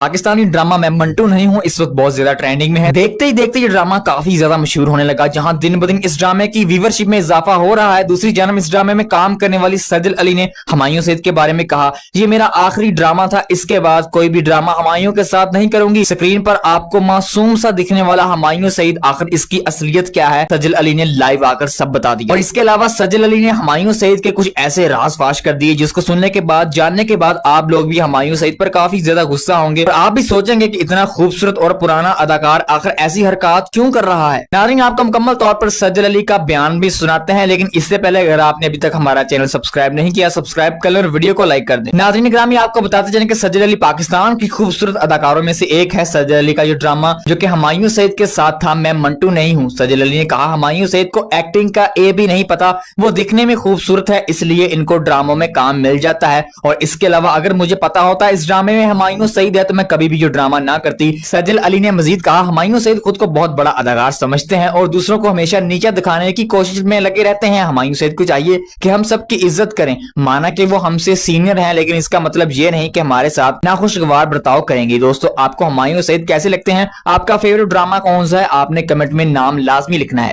Pakistani drama मैं मंटू नहीं हूँ इस वक्त बहुत ज्यादा ट्रेंडिंग में है। देखते ही देखते ये ड्रामा काफी ज्यादा मशहूर होने लगा, जहां दिन ब दिन इस ड्रामे की व्यूवरशिप में इजाफा हो रहा है। दूसरी जानब इस ड्रामे में काम करने वाली सजल अली ने हुमायूं सईद के बारे में कहा, ये मेरा आखिरी ड्रामा था, इसके बाद कोई भी ड्रामा हुमायूं के साथ नहीं करूंगी। स्क्रीन पर आपको मासूम सा दिखने वाला हुमायूं सईद, आखिर इसकी असलियत क्या है, सजल अली ने लाइव आकर सब बता दिया। और इसके अलावा सजल अली ने हुमायूं सईद के कुछ ऐसे राज फाश कर दिए जिसको सुनने के बाद, जानने के बाद आप लोग भी हुमायूं सईद पर काफी ज्यादा गुस्सा होंगे और आप भी सोचेंगे कि इतना खूबसूरत और पुराना अदाकार आखिर ऐसी हरकत क्यों कर रहा है। नाज़रीन, आपको मुकम्मल तौर पर सजल अली का बयान भी सुनाते हैं, लेकिन इससे पहले अगर आपने अभी तक हमारा चैनल सब्सक्राइब नहीं किया, सब्सक्राइब कर लें और वीडियो को लाइक कर दें। नाज़रीन ग्रामी, आपको बताते चलें कि सजल अली पाकिस्तान की खूबसूरत अदाकारों में से एक है। सजल अली का ये ड्रामा जो कि हुमायूं सईद के साथ था, मैं मंटू नहीं हूँ। सजल अली ने कहा, हुमायूं सईद को एक्टिंग का ए भी नहीं पता, वो दिखने में खूबसूरत है इसलिए इनको ड्रामों में काम मिल जाता है। और इसके अलावा अगर मुझे पता होता इस ड्रामे में हुमायूं सईद है तो मैं कभी भी ये ड्रामा ना करती। सजल अली ने मजीद कहा, हुमायूं सईद खुद को बहुत बड़ा अदाकार समझते हैं और दूसरों को हमेशा नीचा दिखाने की कोशिश में लगे रहते हैं। हुमायूं सईद को चाहिए कि हम सबकी इज्जत करें। माना कि वो हमसे सीनियर हैं, लेकिन इसका मतलब ये नहीं कि हमारे साथ नाखुशगवार बर्ताव करेंगे। दोस्तों, आपको हुमायूं सईद कैसे लगते हैं? आपका फेवरेट ड्रामा कौन सा है? आपने कमेंट में नाम लाजमी लिखना है।